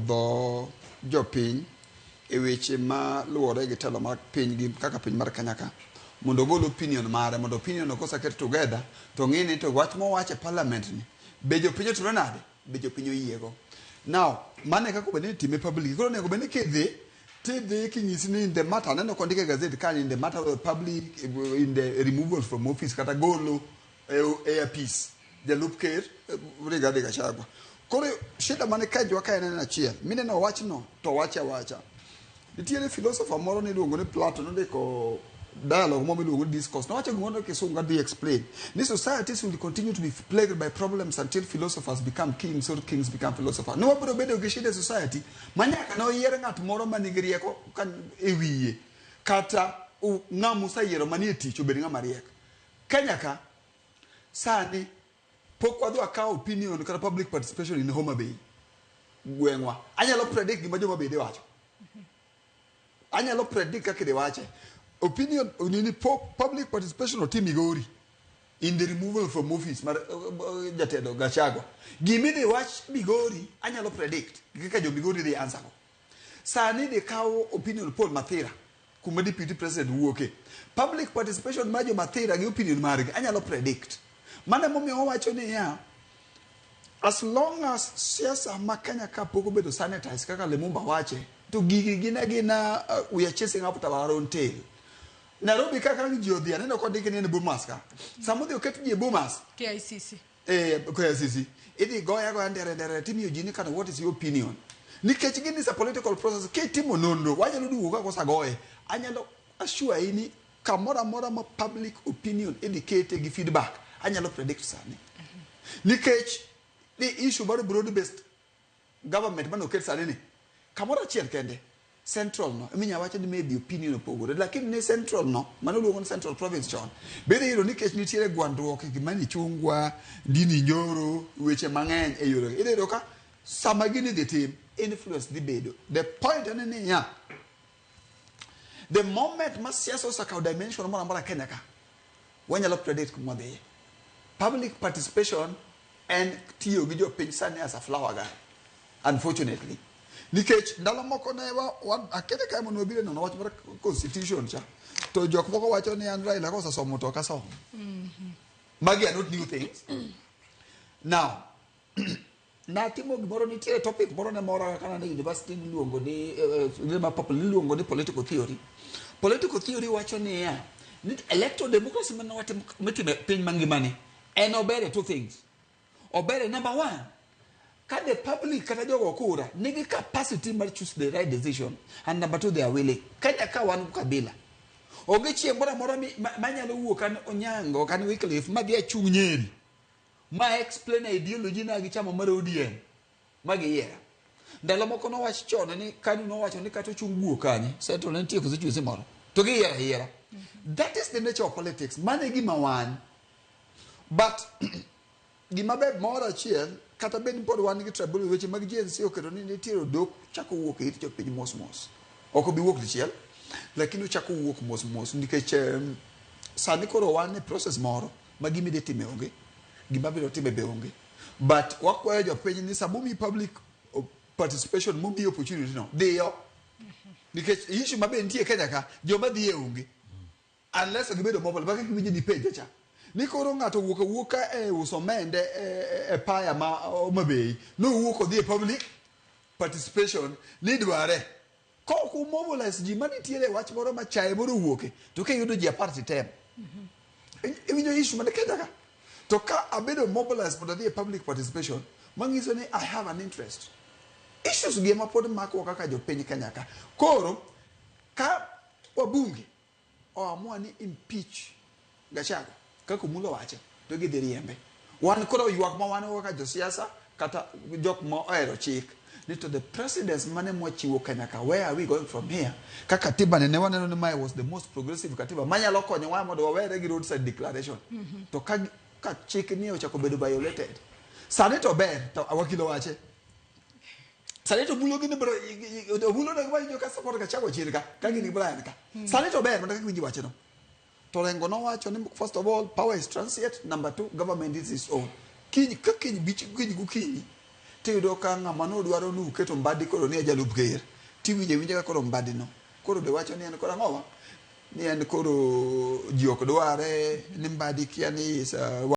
dho jopiny e weche ma luwore gi telo mar piny gi kaka piny mar Kenya ka mondo gol opinion mare mondo opinion koseket together to ng'ini to wach mowach e parliament ni be jopiny oturo nade be jopiny oyiego. Now mane kaka obed ni time public koro nego bed ni kidhi tidhi kinyisi ni in the matter aneno kondike gazette kan in the matter of the public in the removal from office kata golo peace jalup ker Rigathi Gachagua. Koro shida mane ka jwa ka en achiel mineno wachno to wacha nitiere philosopher moro ni luongo ni Plato nondiko dialogue mo miluongo ni discourse nowacho gimondo kisunga dhi explain ni societies will continue to be plagued by problems until philosophers become kings or kings become philosophers. No wabiro bedo gi shida society manyaka no yier ng'at moro manigi rieko kan e wiye kata ng'amu sayiero manie tich obed ng'ama riek. Kenya ka sani pok wadwa ka opinion kata public participation in Homa Bay gwengwa. Anyalo predict gima joma bede wacho. Anyalo predict kaka de wache. Opinion unini public participation of Migori in the removal from office mar jatelo Gachagua. Gimi de watch Migori anyalo predict kaka jo Migori de answer ko. Sani de kawo opinion Paul Mathira kuma deputy president wuoke. Public participation majo Mathira gi opinion margi anyalo predict. Mane momiyo wacho ni ya as long as siasa ma Kenya ka pok obedo sanitize kaka Lemumba wache to gigi gina we are chasing after our own tail. Nairobi kaka ji odhi aneno kod dikni ne Bomas ka. Samodhi oket ji Bomas KICC. KICC. Idi goya ndere timiyo ji ni kana what is your opinion? Nikech gini is a political process ke timo nondo wanyalo duogo ka kosa goye. Anyalo assure ini kamora mora ma public opinion indicate gi feedback. Anyalo predict sani. Nikech the issue about broad based government man oket sani ni. Kamora chiel kende central no minya wacho ni maybe opinion opogore lakini ne central no mano luongo ni central province chon bede yiro nikech nitiere gwandruok gi mani chungwa ndini nyoro weche mang'eny e yoro idero ka sama gini the team influence the bedo the point ene ni ya the moment ma siasa osakaw dimension mora mora Kenya ka wanyalo predict kuma dhi public participation and tiyo gi jo piny sani as a flower guy unfortunately. Nikech ndalo moko ne akete ka mono bile no wach mar constitution cha to jok moko wacho ni an Raila kosa somo to ka somo magi are not new things. Now natimo gimoro nitie topic moro ne moro kana ne university luongo ni luongo ni political theory wacho ni ya ni electoral democracy man wate mitime piny mangimani en obere two things. Obere number one, can the public kata jogo kura nigi capacity to choose the right decision, and number two, they are willing. Kenya ka wan kabila oge chieng' moro moro manyalo wuok kan Onyango kan Wycliffe ma dia chung' Nyeri ma explain ideology na gi chama mar ODM ma gi yera ndalo moko no wach chon ni kan no wacho ni kata chung' wuok kanye central ne tie constituency moro to gi yera. That is the nature of politics. Mane gima wan but gima be moro achiel kata ben pod wan gi trouble weche mag GNC oketo ni nitiere dok chako wuok e jo piny mos oko bi wuok dichiel lakini chako wuok mos nikech sani koro wan e process moro ma gimi de time onge gima biro time be onge but wakwayo jo piny ni sabumi public participation mo bi opportunity no dio nikech issue mabe nitie Kenya ka joma dhi e onge unless gibedo mobile baka kiwinjo ni page cha ni koro ng'ato wuoka e uso mende e paya ma Omabei no wuoko dhi e public participation ni dware ko ku mobilize ji manitiere wach moro ma chae moro wuoke to ke yudo ji apart tem winjo issue man Kenya ka to ka abedo mobilize mondo dhi e public participation mangiso ni I have an interest issues gi ma pod mako kaka jo piny Kenya ka koro ka wabunge oamua ni impeach Gachagua kako mulo wache to gi riembe wan koro ywak ma wan ka jo siasa kata jok mo aero chik ni to the presidents mane mo chiwo Kenya ka where are we going from here kaka katiba ne waneno ni mai was the most progressive katiba manyalo konyo wa mondo wawere gi roadside declaration to ka chik ni ochako bedo violated sani to ber to awakilo wache sani to bulo gi ne bro bulo na ba jo ka support ka chago chirka ka gi ni Brian ka sani to ber mondo ka winji wache no Torengo no wacho ni first of all power is transient, number two government is its own. Kiny bichi kiny gukinyi tiyudo ka ng'ama nodwaro ni uketo mbadi koro ni jalup ker tiwinje ka koro mbadi no koro de wacho ni en koro ang'owa ni en koro ji ok dware ni mbadi kia ni